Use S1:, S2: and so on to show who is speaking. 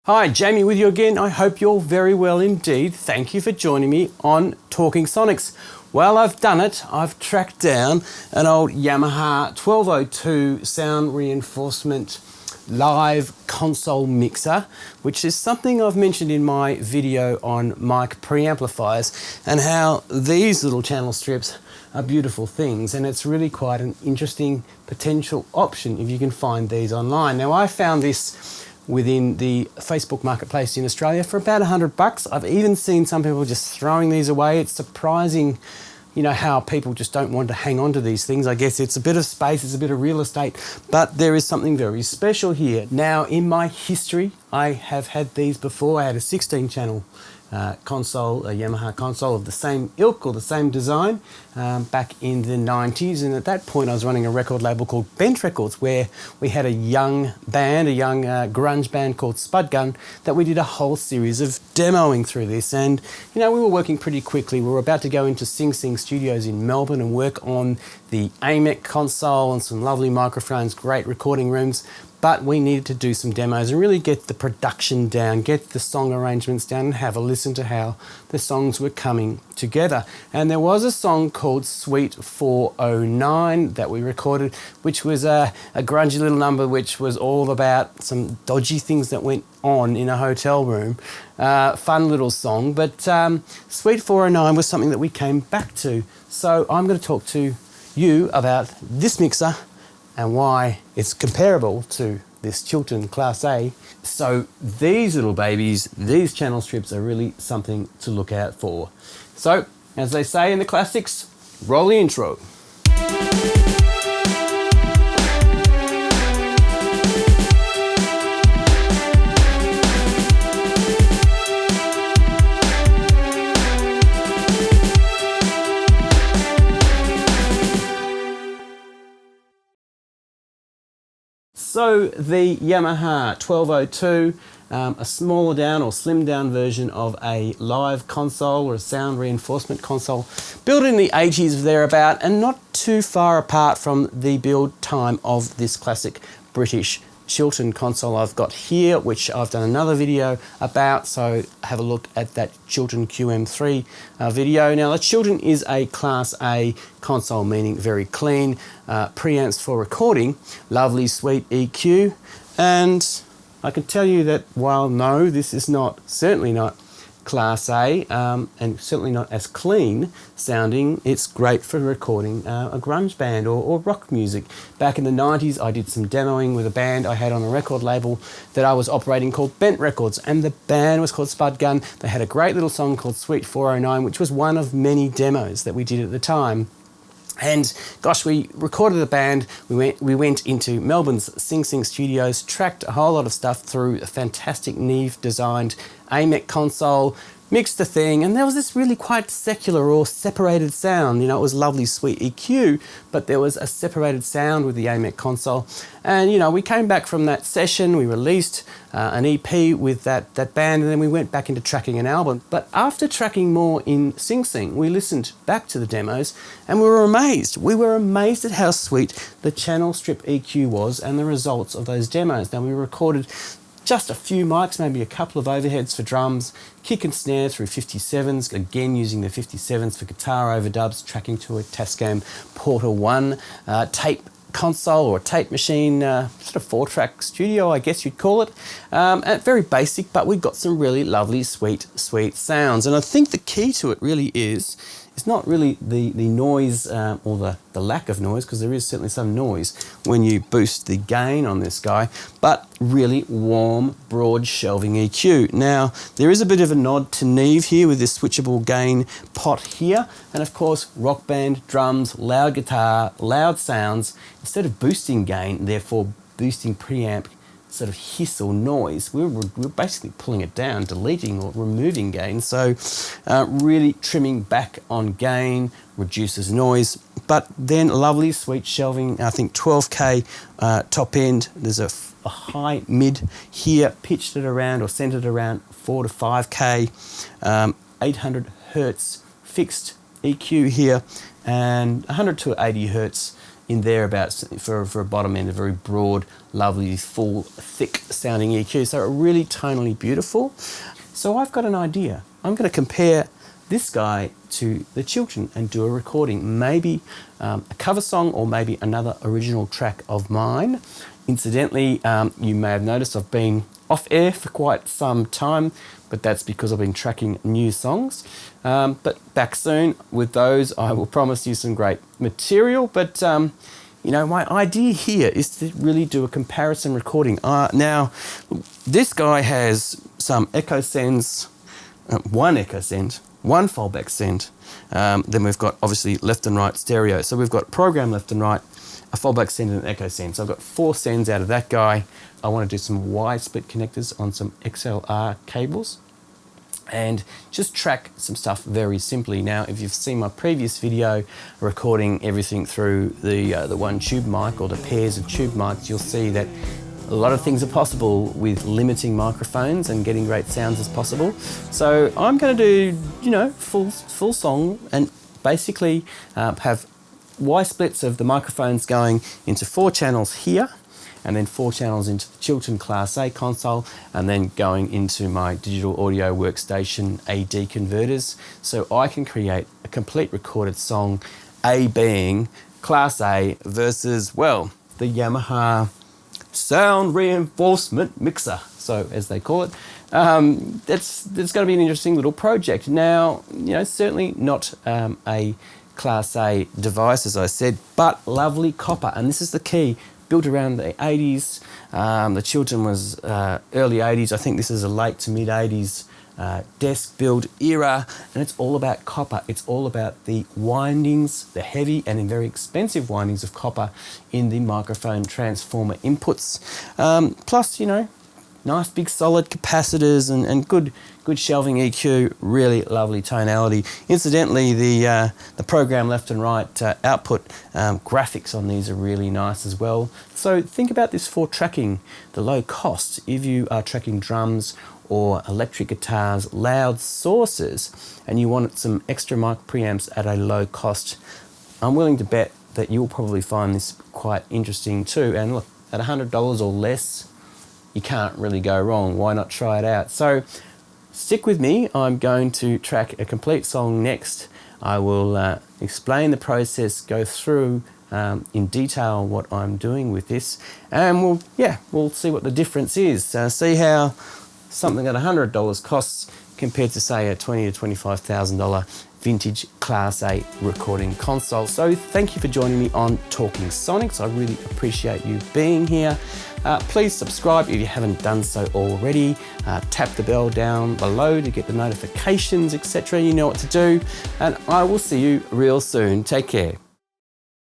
S1: Hi, Jamie with you again. I hope you're very well indeed. Thank you for joining me on Talking Sonics. Well, I've done it. I've tracked down an old Yamaha 1202 sound reinforcement live console mixer, which is something I've mentioned in my video on mic preamplifiers and how these little channel strips are beautiful things, and it's really quite an interesting potential option if you can find these online. Now, I found this within the Facebook marketplace in Australia for about $100. I've even seen some people just throwing these away. It's surprising, you know, how people just don't want to hang on to these things. I guess it's a bit of space, it's a bit of real estate, but there is something very special here. Now, in my history, I have had these before. I had a 16-channel console, a Yamaha console of the same ilk or the same design back in the 90s, and at that point I was running a record label called Bent Records, where we had a young band, a young grunge band called Spud Gun, that we did a whole series of demoing through this. And you know, we were working pretty quickly. We were about to go into Sing Sing Studios in Melbourne and work on the AMEC console and some lovely microphones, great recording rooms. But we needed to do some demos and really get the production down, get the song arrangements down, and have a listen to how the songs were coming together. And there was a song called Suite 409 that we recorded, which was a grungy little number which was all about some dodgy things that went on in a hotel room. Fun little song, but Suite 409 was something that we came back to. So I'm going to talk to you about this mixer and why it's comparable to this Chilton Class A. So these little babies, these channel strips are really something to look out for. So, as they say in the classics, roll the intro. So the Yamaha 1202, a smaller down or slimmed down version of a live console or a sound reinforcement console, built in the 80s thereabout, and not too far apart from the build time of this classic British Chilton console I've got here, which I've done another video about, so have a look at that Chilton QM3 video. Now, the Chilton is a Class A console, meaning very clean, preamps for recording, lovely sweet EQ, and I can tell you that while no, this is certainly not Class A, and certainly not as clean sounding, it's great for recording a grunge band or rock music. Back in the 90s, I did some demoing with a band I had on a record label that I was operating called Bent Records, and the band was called Spud Gun. They had a great little song called Suite 409, which was one of many demos that we did at the time. And gosh, we recorded the band, we went into Melbourne's Sing Sing Studios, tracked a whole lot of stuff through a fantastic Neve designed AMEC console, mixed the thing, and there was this really quite secular or separated sound. You know, it was lovely sweet EQ, but there was a separated sound with the AMEC console. And you know, we came back from that session, we released an EP with that band, and then we went back into tracking an album. But after tracking more in Sing Sing, we listened back to the demos and we were amazed. We were amazed at how sweet the channel strip EQ was and the results of those demos. Now, we recorded just a few mics, maybe a couple of overheads for drums, kick and snare through 57s, again using the 57s for guitar overdubs, tracking to a Tascam Portal 1 tape console or a tape machine, sort of 4-track studio, I guess you'd call it. Very basic, but we got some really lovely, sweet sounds. And I think the key to it really is not really the noise or the lack of noise, because there is certainly some noise when you boost the gain on this guy, but really warm, broad shelving EQ. Now, there is a bit of a nod to Neve here with this switchable gain pot here, and of course, rock band, drums, loud guitar, loud sounds. Instead of boosting gain, therefore boosting preamp sort of hiss or noise, we're basically pulling it down, deleting or removing gain. So really trimming back on gain, reduces noise, but then lovely sweet shelving. I think 12K top end. There's a high mid here, pitched at around or centered around 4 to 5K, 800 hertz fixed EQ here, and 100 to 80 hertz in thereabouts for a bottom end, a very broad, lovely, full, thick sounding EQ. So really tonally beautiful. So I've got an idea. I'm going to compare this guy to the Chilton and do a recording, maybe a cover song or maybe another original track of mine. Incidentally, you may have noticed I've been off air for quite some time, but that's because I've been tracking new songs. But back soon with those. I will promise you some great material. But you know, my idea here is to really do a comparison recording. Now, this guy has some echo sends, one echo send, one fallback send. Then we've got obviously left and right stereo. So we've got program left and right, a fallback send and an echo send. So I've got 4 sends out of that guy. I want to do some Y split connectors on some XLR cables and just track some stuff very simply. Now, if you've seen my previous video recording everything through the one tube mic or the pairs of tube mics, you'll see that a lot of things are possible with limiting microphones and getting great sounds as possible. So I'm going to do, you know, full song and basically have Y splits of the microphones going into 4 channels here, and then 4 channels into the Chilton Class A console, and then going into my digital audio workstation AD converters, so I can create a complete recorded song, A being Class A versus, well, the Yamaha sound reinforcement mixer, so as they call it. That's going to be an interesting little project. Now, you know, certainly not a Class A device, as I said, but lovely copper, and this is the key. Built around the 80s. The Chilton was early 80s. I think this is a late to mid 80s desk build era, and it's all about copper. It's all about the windings, the heavy and very expensive windings of copper in the microphone transformer inputs. Plus, you know, nice big solid capacitors and good shelving EQ, really lovely tonality. Incidentally, the program left and right output graphics on these are really nice as well. So think about this for tracking the low cost. If you are tracking drums or electric guitars, loud sources, and you want some extra mic preamps at a low cost, I'm willing to bet that you'll probably find this quite interesting too. And look, at $100 or less, you can't really go wrong. Why not try it out? So stick with me. I'm going to track a complete song next. I will explain the process, go through in detail what I'm doing with this, and we'll see what the difference is. See how something at $100 costs compared to, say, a $20,000 to $25,000 vintage Class A recording console. So thank you for joining me on Talking Sonics. I really appreciate you being here. Please subscribe if you haven't done so already. Tap the bell down below to get the notifications, etc. You know what to do. And I will see you real soon. Take care.